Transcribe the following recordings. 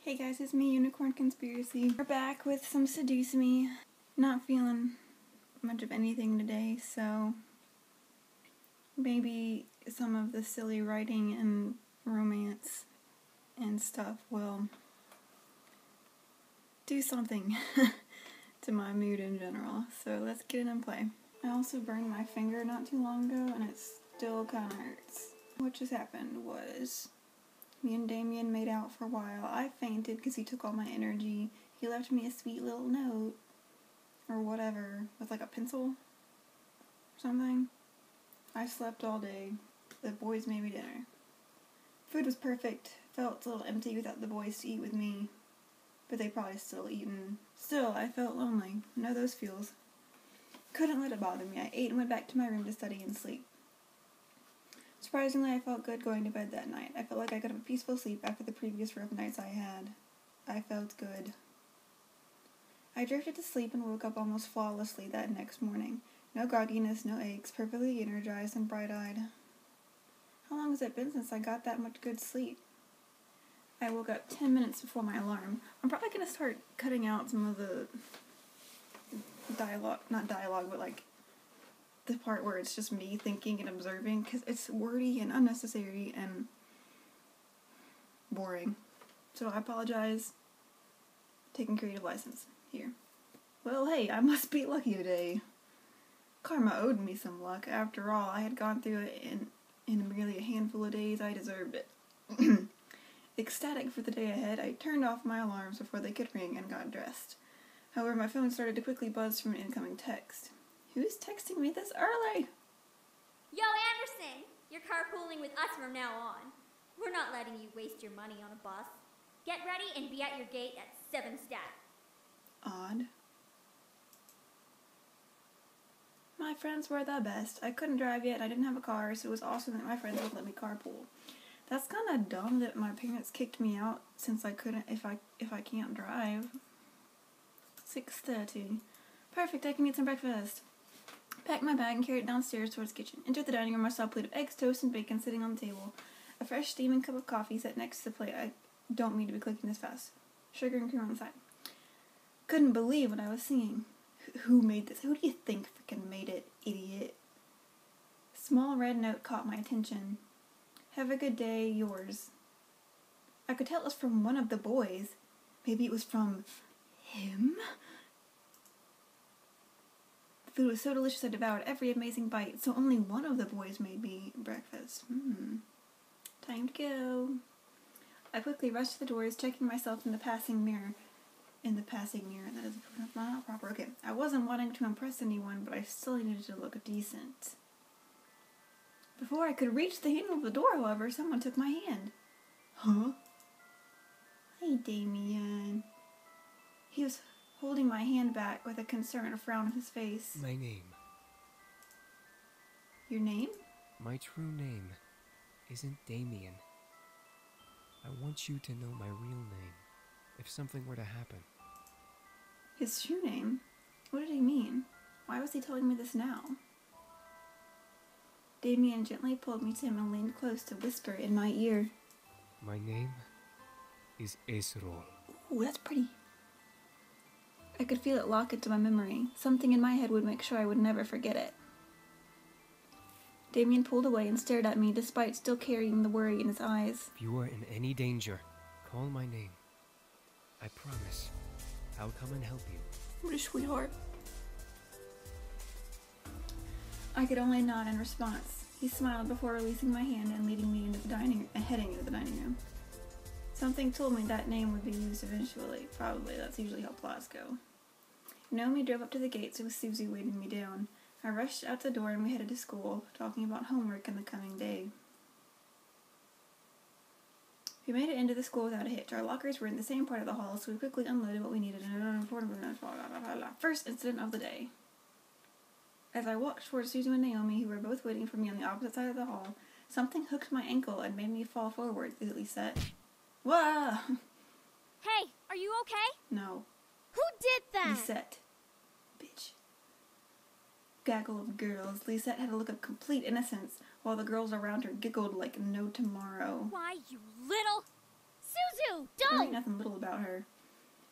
Hey guys, it's me, Unicorn Conspiracy. We're back with some Seduce Me. Not feeling much of anything today, so maybe some of the silly writing and romance and stuff will do something to my mood in general. So let's get it in play. I also burned my finger not too long ago and it still kind of hurts. What just happened was me and Damien made out for a while. I fainted because he took all my energy. He left me a sweet little note, or whatever, with like a pencil or something. I slept all day. The boys made me dinner. Food was perfect. Felt a little empty without the boys to eat with me, but they probably still eaten. Still, I felt lonely. Know those feels. Couldn't let it bother me. I ate and went back to my room to study and sleep. Surprisingly, I felt good going to bed that night. I felt like I could have a peaceful sleep after the previous rough nights I had. I felt good. I drifted to sleep and woke up almost flawlessly that next morning. No grogginess, no aches, perfectly energized and bright-eyed. How long has it been since I got that much good sleep? I woke up 10 minutes before my alarm. I'm probably going to start cutting out some of the not dialogue, but like the part where it's just me thinking and observing, because it's wordy and unnecessary and boring. So I apologize. Taking creative license here. Well, hey, I must be lucky today. Karma owed me some luck. After all, I had gone through it in merely a handful of days. I deserved it. Ecstatic for the day ahead, I turned off my alarms before they could ring and got dressed. However, my phone started to quickly buzz from an incoming text. Who's texting me this early? Yo, Anderson! You're carpooling with us from now on. We're not letting you waste your money on a bus. Get ready and be at your gate at 7 stat. Odd. My friends were the best. I couldn't drive yet, I didn't have a car, so it was awesome that my friends would let me carpool. That's kind of dumb that my parents kicked me out since I couldn't, if I can't drive. 6:30. Perfect, I can eat some breakfast. Packed my bag and carried it downstairs towards the kitchen. Entered the dining room. I saw a plate of eggs, toast, and bacon sitting on the table. A fresh steaming cup of coffee sat next to the plate. I don't mean to be clicking this fast. Sugar and cream on the side. Couldn't believe what I was seeing. Who made this? Who do you think freaking made it, idiot? Small red note caught my attention. Have a good day, yours. I could tell it was from one of the boys. Maybe it was from him? The food was so delicious I devoured every amazing bite, so only one of the boys made me breakfast. Time to go. I quickly rushed to the doors, checking myself in the passing mirror. That is not proper. Okay, I wasn't wanting to impress anyone, but I still needed to look decent. Before I could reach the handle of the door, however, someone took my hand. Huh? Hey, Damien. He was holding my hand back with a concerned frown on his face. My name. Your name? My true name isn't Damien. I want you to know my real name if something were to happen. His true name? What did he mean? Why was he telling me this now? Damien gently pulled me to him and leaned close to whisper in my ear. My name is Esrol. Ooh, that's pretty. I could feel it lock into my memory. Something in my head would make sure I would never forget it. Damien pulled away and stared at me, despite still carrying the worry in his eyes. If you are in any danger, call my name. I promise I'll come and help you. What a sweetheart. I could only nod in response. He smiled before releasing my hand and leading me into heading into the dining room. Something told me that name would be used eventually. Probably, that's usually how plots go. Naomi drove up to the gates with Susie waving me down. I rushed out the door and we headed to school, talking about homework and the coming day. We made it into the school without a hitch. Our lockers were in the same part of the hall, so we quickly unloaded what we needed. First incident of the day. As I walked towards Susan and Naomi, who were both waiting for me on the opposite side of the hall, something hooked my ankle and made me fall forward, Lisette. Whoa! Hey, are you okay? No. Who did that? Lisette. Bitch. Gaggle of girls. Lisette had a look of complete innocence, while the girls around her giggled like no tomorrow. Why, you little... you! There ain't Don't! nothing little about her.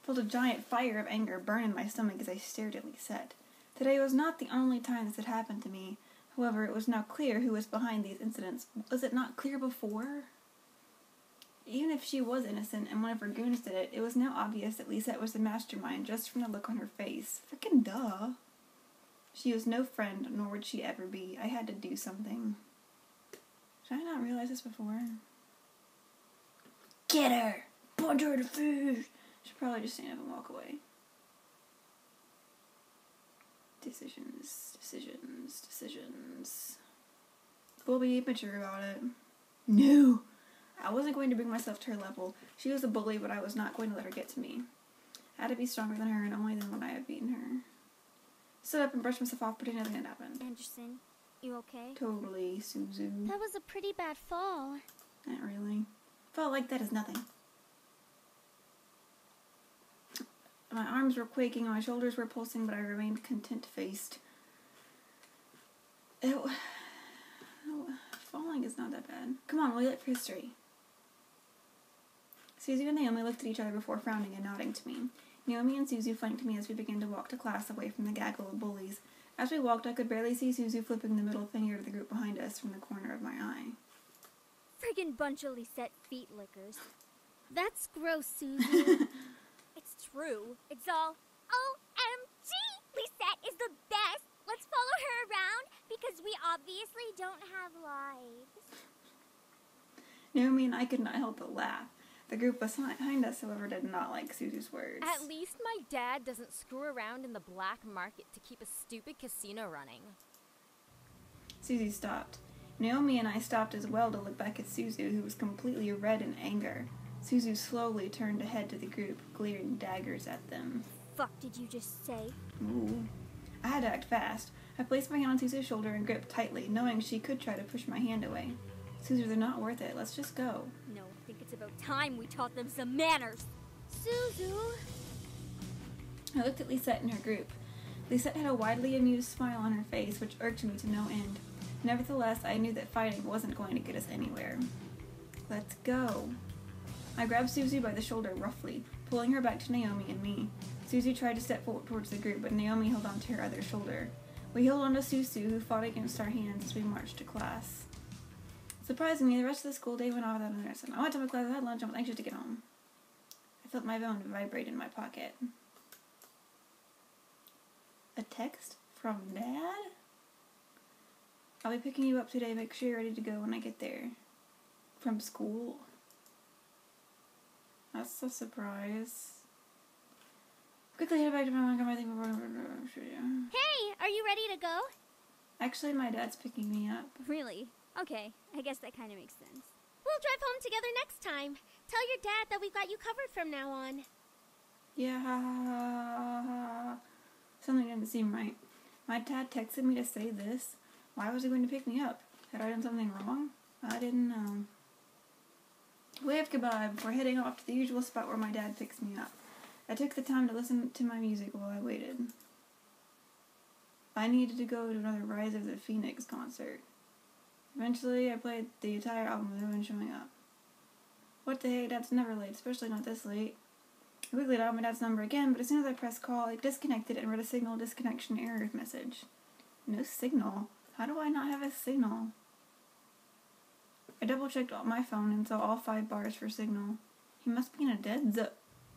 I felt a giant fire of anger burn in my stomach as I stared at Lisette. Today was not the only time this had happened to me. However, it was now clear who was behind these incidents. Was it not clear before? Even if she was innocent and one of her goons did it, it was now obvious that Lisette was the mastermind just from the look on her face. Frickin' duh. She was no friend, nor would she ever be. I had to do something. Did I not realize this before? Get her! Punch her in the face! Should probably just stand up and walk away. Decisions. We'll be mature about it. No! I wasn't going to bring myself to her level. She was a bully, but I was not going to let her get to me. I had to be stronger than her, and only then would I have beaten her. Stood up and brushed myself off, pretending nothing had happened. Anderson, you okay? Totally, Suzu. That was a pretty bad fall. Not really. Felt like that is nothing. My arms were quaking, my shoulders were pulsing, but I remained content-faced. Falling is not that bad. Come on, we'll look for history. Suzu and Naomi looked at each other before frowning and nodding to me. Naomi and Suzu flanked me as we began to walk to class away from the gaggle of bullies. As we walked, I could barely see Suzu flipping the middle finger to the group behind us from the corner of my eye. Friggin' bunch of Lisette feet lickers. That's gross, Suzu. It's true. It's all OMG! Lisette is the best! Let's follow her around because we obviously don't have lives. Naomi and I could not help but laugh. The group behind us, however, did not like Suzu's words. At least my dad doesn't screw around in the black market to keep a stupid casino running. Suzu stopped. Naomi and I stopped as well to look back at Suzu, who was completely red in anger. Suzu slowly turned to head to the group, glaring daggers at them. Fuck did you just say? Ooh. I had to act fast. I placed my hand on Suzu's shoulder and gripped tightly, knowing she could try to push my hand away. Suzu, they're not worth it. Let's just go. No, I think it's about time we taught them some manners. Suzu! I looked at Lisette and her group. Lisette had a widely amused smile on her face, which irked me to no end. Nevertheless, I knew that fighting wasn't going to get us anywhere. Let's go. I grabbed Suzu by the shoulder roughly, pulling her back to Naomi and me. Suzu tried to step forward towards the group, but Naomi held on to her other shoulder. We held on to Suzu, who fought against our hands as we marched to class. Surprisingly, the rest of the school day went off without an incident. I went to my class, I had lunch, and was anxious to get home. I felt my phone vibrate in my pocket. A text from Dad? I'll be picking you up today. Make sure you're ready to go when I get there. From school. That's a surprise. Quickly head back to my thing before Hey, are you ready to go? Actually, my dad's picking me up. Really? Okay, I guess that kind of makes sense. We'll drive home together next time. Tell your dad that we've got you covered from now on. Yeah. Something didn't seem right. My dad texted me to say this. Why was he going to pick me up? Had I done something wrong? I didn't know. We waved goodbye before heading off to the usual spot where my dad picks me up. I took the time to listen to my music while I waited. I needed to go to another Rise of the Phoenix concert. Eventually, I played the entire album with no one showing up. What the heck, Dad's never late, especially not this late. I quickly dialed my dad's number again, but as soon as I pressed call, it disconnected and read a signal disconnection error message. No signal? How do I not have a signal? I double-checked my phone and saw all 5 bars for signal. He must be in a dead zone.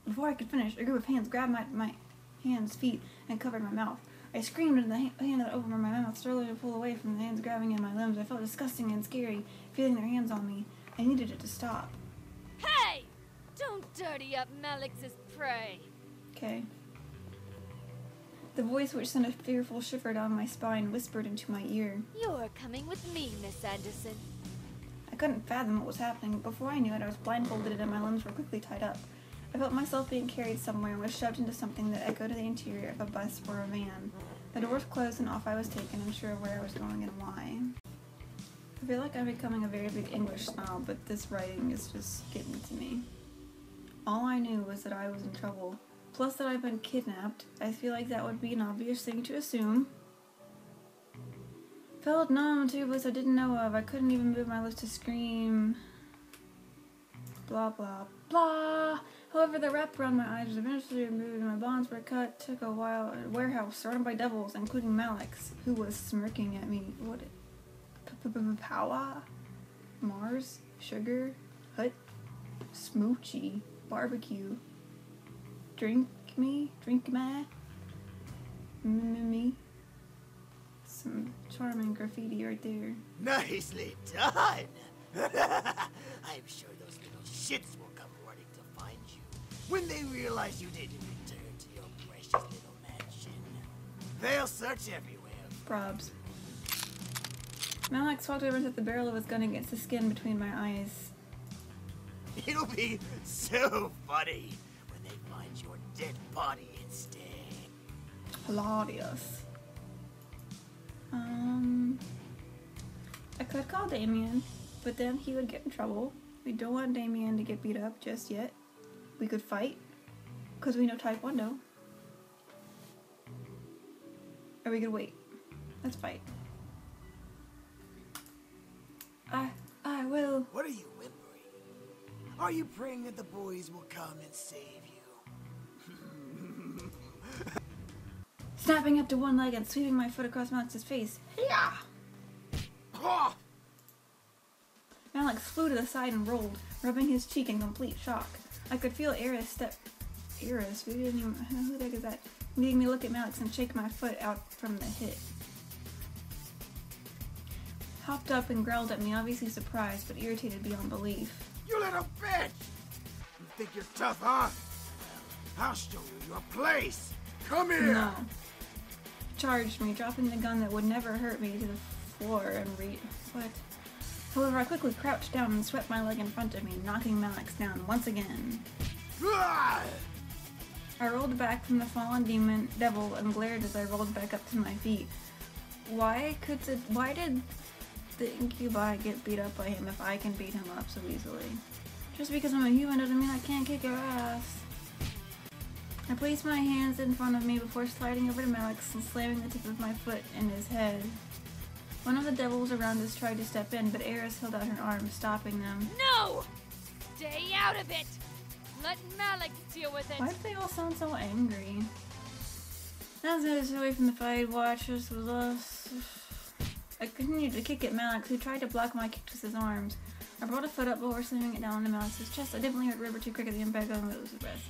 Before I could finish, a group of hands grabbed my hands, feet, and covered my mouth. I screamed, and the hand that opened my mouth struggled to pull away from the hands grabbing in my limbs. I felt disgusting and scary, feeling their hands on me. I needed it to stop. Hey! Don't dirty up Malix's prey. Okay. The voice, which sent a fearful shiver down my spine, whispered into my ear. You're coming with me, Miss Anderson. I couldn't fathom what was happening, but before I knew it, I was blindfolded and my limbs were quickly tied up. I felt myself being carried somewhere and was shoved into something that echoed the interior of a bus or a van. The doors closed and off I was taken, unsure of where I was going and why. I feel like I'm becoming a very big English snob, but this writing is just getting to me. All I knew was that I was in trouble. Plus that I've been kidnapped. I feel like that would be an obvious thing to assume. Felt numb to a place I didn't know of. I couldn't even move my lips to scream. Blah, blah, blah. However, the wrap around my eyes was eventually removed and my bonds were cut. Took a while at a warehouse surrounded by devils, including Malix, who was smirking at me. What? Powa? Mars? Sugar? Hut? Smoochy? Barbecue? Drink me? Drink me? Some charming graffiti right there. Nicely done! I'm sure those little shits will come running to find you when they realize you didn't return to your precious little mansion. They'll search everywhere. Probs. Malix walked over and set the barrel of his gun against the skin between my eyes. It'll be so funny when they find your dead body instead. Hilarious. I could call Damien, but then he would get in trouble. We don't want Damien to get beat up just yet. We could fight, because we know Taekwondo. Or we could wait. Let's fight. I will. What are you whimpering? Are you praying that the boys will come and save you? Snapping up to one leg and sweeping my foot across Malix's face. Yeah! Malix flew to the side and rolled, rubbing his cheek in complete shock. I could feel Eris step... Eris? We didn't even... Who the heck is that? Making me look at Malix and shake my foot out from the hit. Hopped up and growled at me, obviously surprised, but irritated beyond belief. You little bitch! You think you're tough, huh? Well, I'll show you your place! Come here! No. Charged me, dropping the gun that would never hurt me to the floor and What? However, I quickly crouched down and swept my leg in front of me, knocking Malix down once again. I rolled back from the fallen devil and glared as I rolled back up to my feet. Why did the incubi get beat up by him if I can beat him up so easily? Just because I'm a human doesn't mean I can't kick your ass. I placed my hands in front of me before sliding over to Malix and slamming the tip of my foot in his head. One of the devils around us tried to step in, but Eris held out her arm, stopping them. No! Stay out of it! Let Malix deal with it! Why do they all sound so angry? As I was away from the fight, watchers was us. I continued to kick at Malix, who tried to block my kick with his arms. I brought a foot up before slamming it down into Malix's chest. I definitely hurt River too quick at the impact of his breath.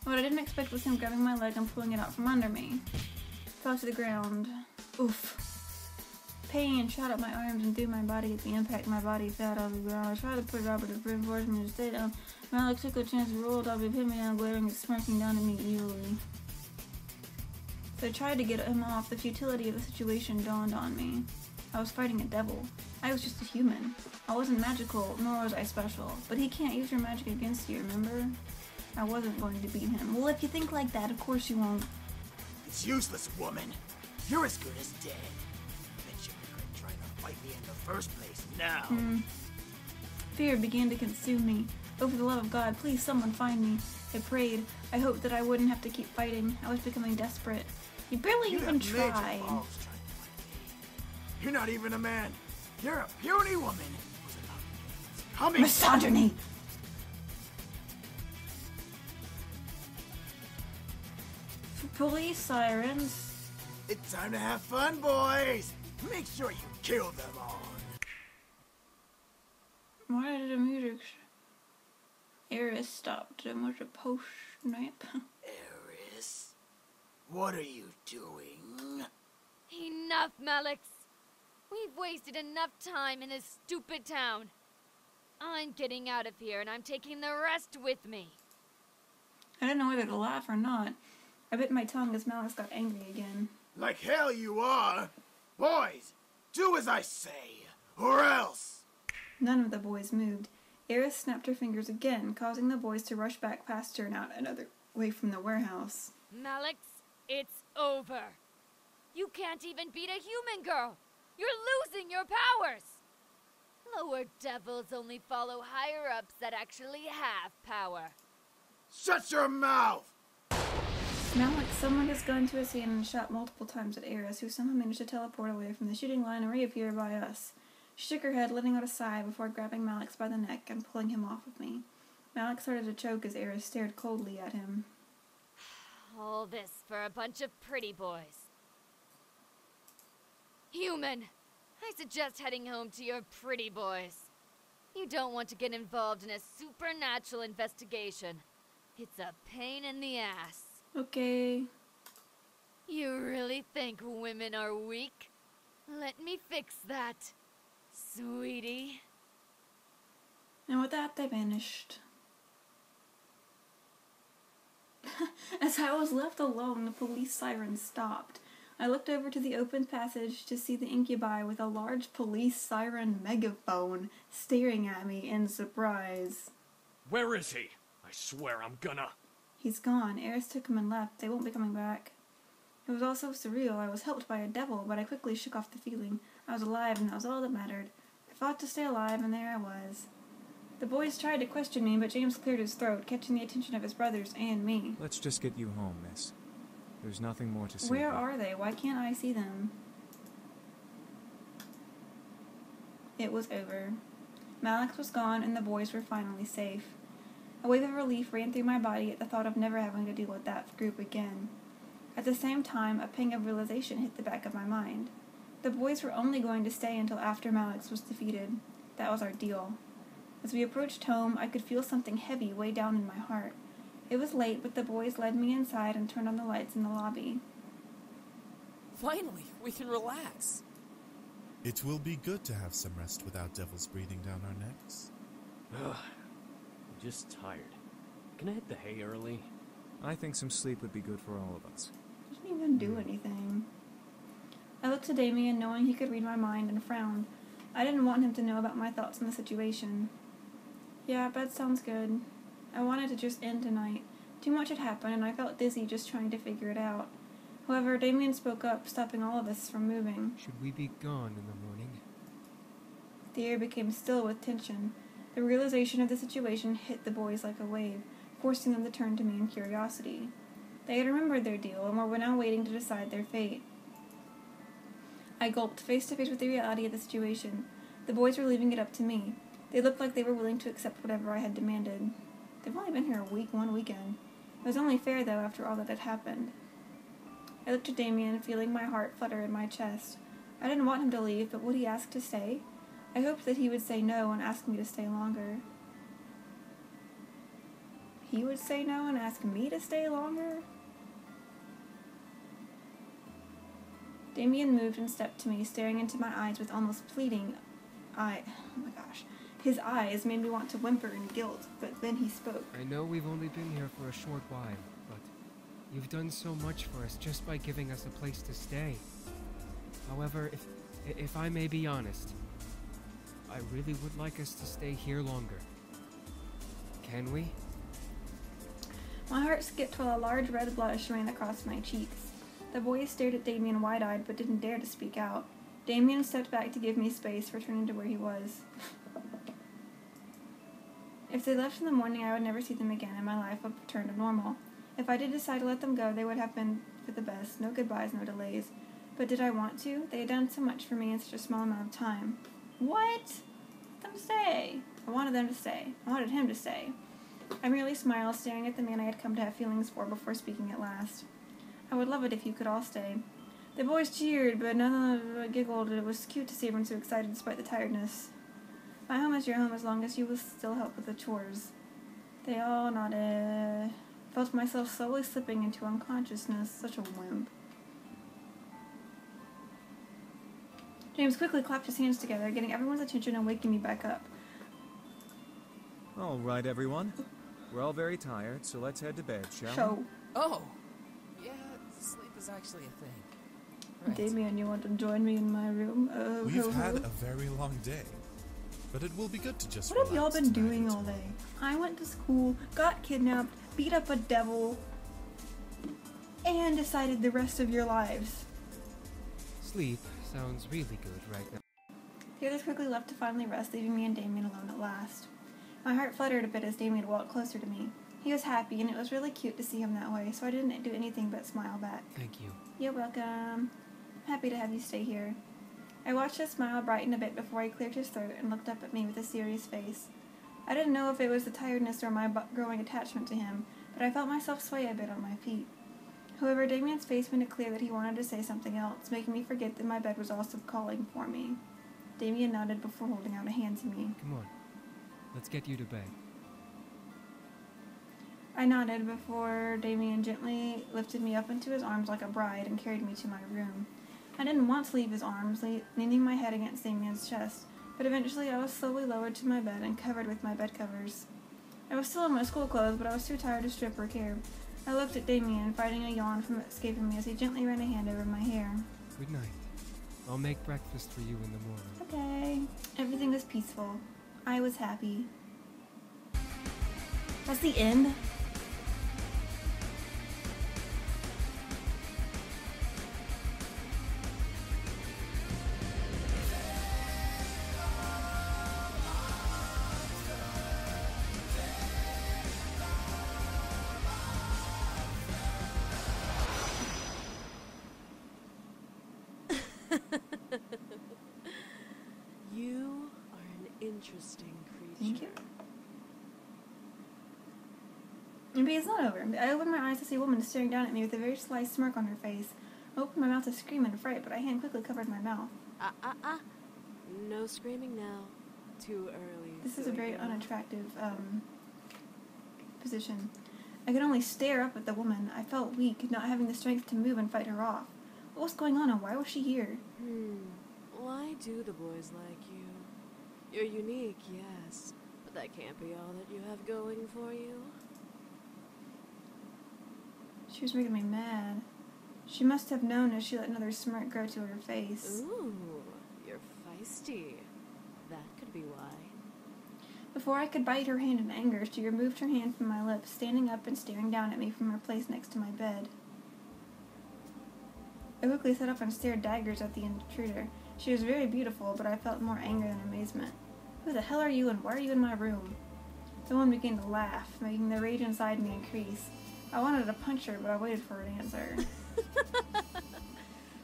What I didn't expect was him grabbing my leg and pulling it out from under me. Fell to the ground. Oof. Pain shot up my arms and through my body. At the impact, my body fell out of the ground. I tried to put Robert to reinforce me to stay down. Malix took a chance and rolled up and hit me down, glaring and smirking down at me evilly. So I tried to get him off. The futility of the situation dawned on me. I was fighting a devil. I was just a human. I wasn't magical, nor was I special. But he can't use your magic against you, remember? I wasn't going to beat him. Well, if you think like that, of course you won't. It's useless, woman. You're as good as dead. Bet you regret trying to fight me in the first place now. Fear began to consume me. Oh, for the love of God, please someone find me. I prayed. I hoped that I wouldn't have to keep fighting. I was becoming desperate. You barely even tried. You're not even a man. You're a puny woman. Coming. Misogyny! Police sirens. It's time to have fun, boys. Make sure you kill them all. Why did the music... Eris stopped and was a post-nap. Eris? What are you doing? Enough, Malix! We've wasted enough time in this stupid town. I'm getting out of here and I'm taking the rest with me. I didn't know whether to laugh or not. I bit my tongue as Malix got angry again. Like hell you are. Boys, do as I say, or else. None of the boys moved. Eris snapped her fingers again, causing the boys to rush back past her and out another way from the warehouse. Malix, it's over. You can't even beat a human girl. You're losing your powers. Lower devils only follow higher-ups that actually have power. Shut your mouth! Malix summoned his gun to his hand and shot multiple times at Eris, who somehow managed to teleport away from the shooting line and reappear by us. She shook her head, letting out a sigh before grabbing Malix by the neck and pulling him off of me. Malix started to choke as Eris stared coldly at him. All this for a bunch of pretty boys. Human, I suggest heading home to your pretty boys. You don't want to get involved in a supernatural investigation. It's a pain in the ass. Okay. You really think women are weak? Let me fix that, sweetie. And with that, they vanished. As I was left alone, the police siren stopped. I looked over to the open passage to see the incubi with a large police siren megaphone staring at me in surprise. Where is he? I swear I'm gonna... He's gone. Eris took him and left. They won't be coming back. It was all so surreal. I was helped by a devil, but I quickly shook off the feeling. I was alive, and that was all that mattered. I fought to stay alive, and there I was. The boys tried to question me, but James cleared his throat, catching the attention of his brothers and me. Let's just get you home, miss. There's nothing more to see. Where are they? Why can't I see them? It was over. Malix was gone, and the boys were finally safe. A wave of relief ran through my body at the thought of never having to deal with that group again. At the same time, a pang of realization hit the back of my mind. The boys were only going to stay until after Malix was defeated. That was our deal. As we approached home, I could feel something heavy way down in my heart. It was late, but the boys led me inside and turned on the lights in the lobby. Finally, we can relax. It will be good to have some rest without devils breathing down our necks. Ugh, I'm just tired. Can I hit the hay early? I think some sleep would be good for all of us. Didn't even do anything. I looked to Damien, knowing he could read my mind, and frowned. I didn't want him to know about my thoughts on the situation. Yeah, bed sounds good. I wanted to just end tonight. Too much had happened, and I felt dizzy just trying to figure it out. However, Damien spoke up, stopping all of us from moving. Should we be gone in the morning? The air became still with tension. The realization of the situation hit the boys like a wave, forcing them to turn to me in curiosity. They had remembered their deal, and were now waiting to decide their fate. I gulped, face to face with the reality of the situation. The boys were leaving it up to me. They looked like they were willing to accept whatever I had demanded. They've only been here a week, one weekend. It was only fair, though, after all that had happened. I looked at Damien, feeling my heart flutter in my chest. I didn't want him to leave, but would he ask to stay? I hoped that he would say no and ask me to stay longer. He would say no and ask me to stay longer? Damien moved and stepped to me, staring into my eyes with almost pleading oh my gosh. His eyes made me want to whimper in guilt, but then he spoke. I know we've only been here for a short while, but you've done so much for us just by giving us a place to stay. However, if I may be honest, I really would like us to stay here longer. Can we? My heart skipped while a large red blush ran across my cheeks. The boys stared at Damien wide-eyed but didn't dare to speak out. Damien stepped back to give me space, returning to where he was. If they left in the morning, I would never see them again, and my life would return to normal. If I did decide to let them go, they would have been for the best. No goodbyes, no delays. But did I want to? They had done so much for me in such a small amount of time. What? Let them stay. I wanted them to stay. I wanted him to stay. I merely smiled, staring at the man I had come to have feelings for before speaking at last. I would love it if you could all stay. The boys cheered, but none of them giggled. It was cute to see everyone so excited despite the tiredness. My home is your home as long as you will still help with the chores. They all nodded. Felt myself slowly slipping into unconsciousness. Such a wimp. James quickly clapped his hands together, getting everyone's attention and waking me back up. All right, everyone. We're all very tired, so let's head to bed, shall we? So, Oh! Yeah, sleep is actually a thing. Right. Damien, you want to join me in my room? We've had a very long day, but it will be good to just What have y'all relax been tonight doing as all well. day? I went to school, got kidnapped, beat up a devil, and decided the rest of your lives. Sleep sounds really good right now. The others quickly left to finally rest, leaving me and Damien alone at last. My heart fluttered a bit as Damien walked closer to me. He was happy, and it was really cute to see him that way, so I didn't do anything but smile back. Thank you. You're welcome. I'm happy to have you stay here. I watched his smile brighten a bit before he cleared his throat and looked up at me with a serious face. I didn't know if it was the tiredness or my growing attachment to him, but I felt myself sway a bit on my feet. However, Damien's face made it clear that he wanted to say something else, making me forget that my bed was also calling for me. Damien nodded before holding out a hand to me. Come on. Let's get you to bed. I nodded before Damien gently lifted me up into his arms like a bride and carried me to my room. I didn't want to leave his arms, leaning my head against Damien's chest, but eventually I was slowly lowered to my bed and covered with my bed covers. I was still in my school clothes, but I was too tired to strip or care. I looked at Damien, fighting a yawn from escaping me as he gently ran a hand over my hair. Good night. I'll make breakfast for you in the morning. Okay. Everything was peaceful. I was happy. That's the end? You are an interesting creature. Thank you. Maybe it's not over. I opened my eyes to see a woman staring down at me with a very sly smirk on her face. I opened my mouth to scream in fright, but a hand quickly covered my mouth. No screaming now. Too early. This is a very unattractive, position. I could only stare up at the woman. I felt weak, not having the strength to move and fight her off. What was going on and why was she here? Why do the boys like you? You're unique, yes, but that can't be all that you have going for you. She was making me mad. She must have known as she let another smirk grow to her face. Ooh, you're feisty. That could be why. Before I could bite her hand in anger, she removed her hand from my lips, standing up and staring down at me from her place next to my bed. I quickly sat up and stared daggers at the intruder. She was very beautiful, but I felt more anger than amazement. Who the hell are you and why are you in my room? The woman began to laugh, making the rage inside me increase. I wanted to punch her, but I waited for her to answer.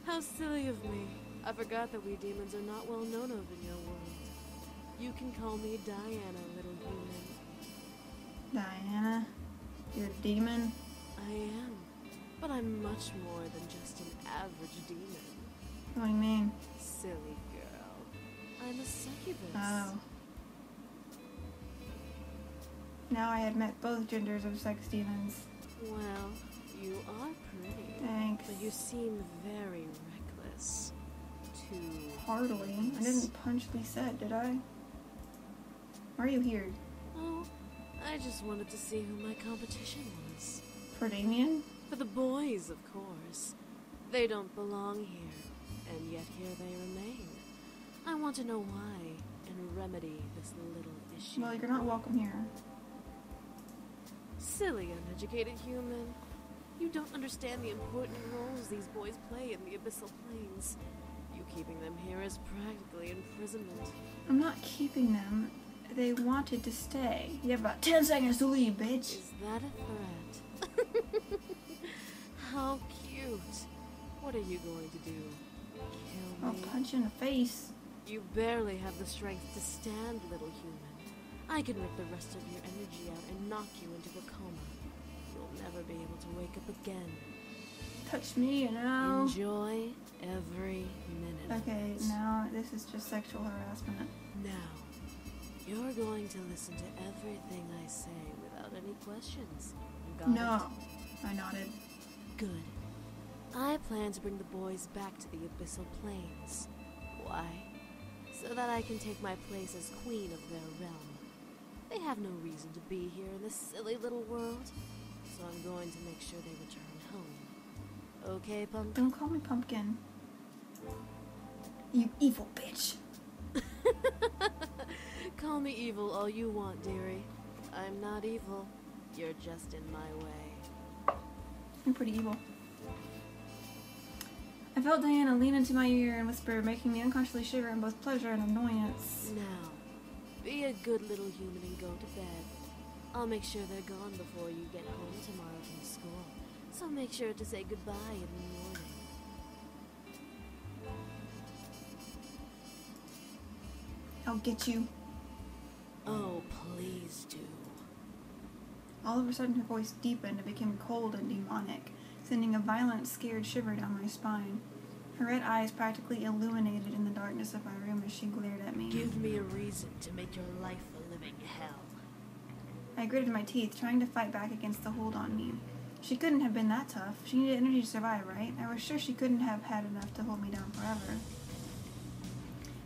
How silly of me. I forgot that we demons are not well known of in your world. You can call me Diana, little human. Diana? You're a demon? I am. But I'm much more than just an average demon. What do you mean? Silly girl. I'm a succubus. Oh. Now I had met both genders of sex demons. Well, you are pretty. Thanks. But you seem very reckless. Hardly. I didn't punch Lisette, did I? Why are you here? Oh, I just wanted to see who my competition was. For Damien? For the boys, of course. They don't belong here, and yet here they remain. I want to know why, and remedy this little issue. Well, you're not welcome here. Silly, uneducated human. You don't understand the important roles these boys play in the abyssal planes. You keeping them here is practically imprisonment. I'm not keeping them. They wanted to stay. You have about 10 seconds to leave, bitch. Is that a threat? How cute. What are you going to do? Kill me? I'll punch you in the face. You barely have the strength to stand, little human. I can rip the rest of your energy out and knock you into a coma. You'll never be able to wake up again. Touch me, you know. Enjoy every minute. Okay, now this is just sexual harassment. Now, you're going to listen to everything I say without any questions. Got No. it? I nodded. Good. I plan to bring the boys back to the abyssal planes. Why? So that I can take my place as queen of their realm. They have no reason to be here in this silly little world, so I'm going to make sure they return home. Okay, Pumpkin? Don't call me Pumpkin. You evil bitch. Call me evil all you want, dearie. I'm not evil. You're just in my way. You're pretty evil. I felt Diana lean into my ear and whisper, making me unconsciously shiver in both pleasure and annoyance. Now, be a good little human and go to bed. I'll make sure they're gone before you get home tomorrow from school. So make sure to say goodbye in the morning. I'll get you. Oh, please do. All of a sudden her voice deepened and became cold and demonic, sending a violent, scared shiver down my spine. Her red eyes practically illuminated in the darkness of my room as she glared at me. Give me a reason to make your life a living hell. I gritted my teeth, trying to fight back against the hold on me. She couldn't have been that tough. She needed energy to survive, right? I was sure she couldn't have had enough to hold me down forever.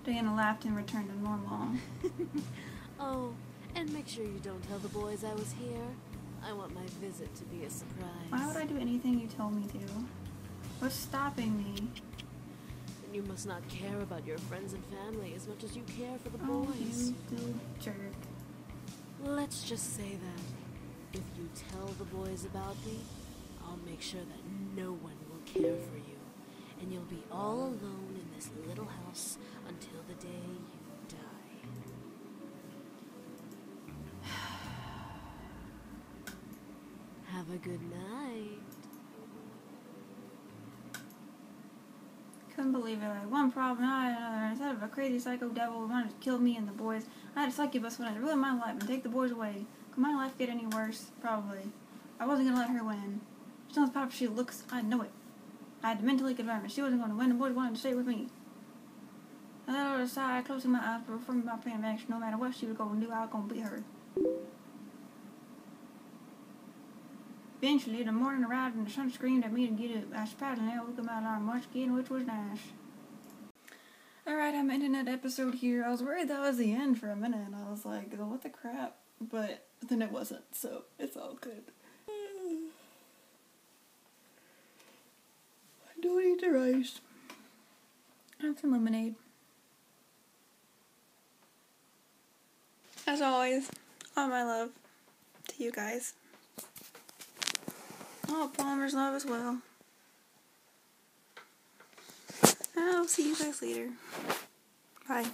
Diana laughed and returned to normal. Oh, and make sure you don't tell the boys I was here. I want my visit to be a surprise. Why would I do anything you told me to? What's stopping me? You must not care about your friends and family as much as you care for the Oh, boys. you jerk. Let's just say that if you tell the boys about me, I'll make sure that no one will care for you, and you'll be all alone in this little house until the day you die. Have a good night. Couldn't believe it. Like, one problem, I had another. Instead of a crazy psycho devil who wanted to kill me and the boys, I had a succubus who wanted to ruin my life and take the boys away. Could my life get any worse? Probably. I wasn't gonna let her win. She's not as powerful as she looks. I know it. I had to mentally confirm it. She wasn't gonna win. The boys wanted to stay with me. I let her aside, closing my eyes, but from my plan of action, no matter what she was gonna do, I was gonna beat her. Eventually, the morning arrived and the sun screamed at me to get up. I spat and I woke up my alarm once again, which was nice. Alright, I'm ending that episode here. I was worried that was the end for a minute, and I was like, oh, what the crap? But then it wasn't, so it's all good. I don't eat the rice. I have some lemonade. As always, all my love to you guys. Oh, Palmer's love as well. I'll see you guys later. Bye.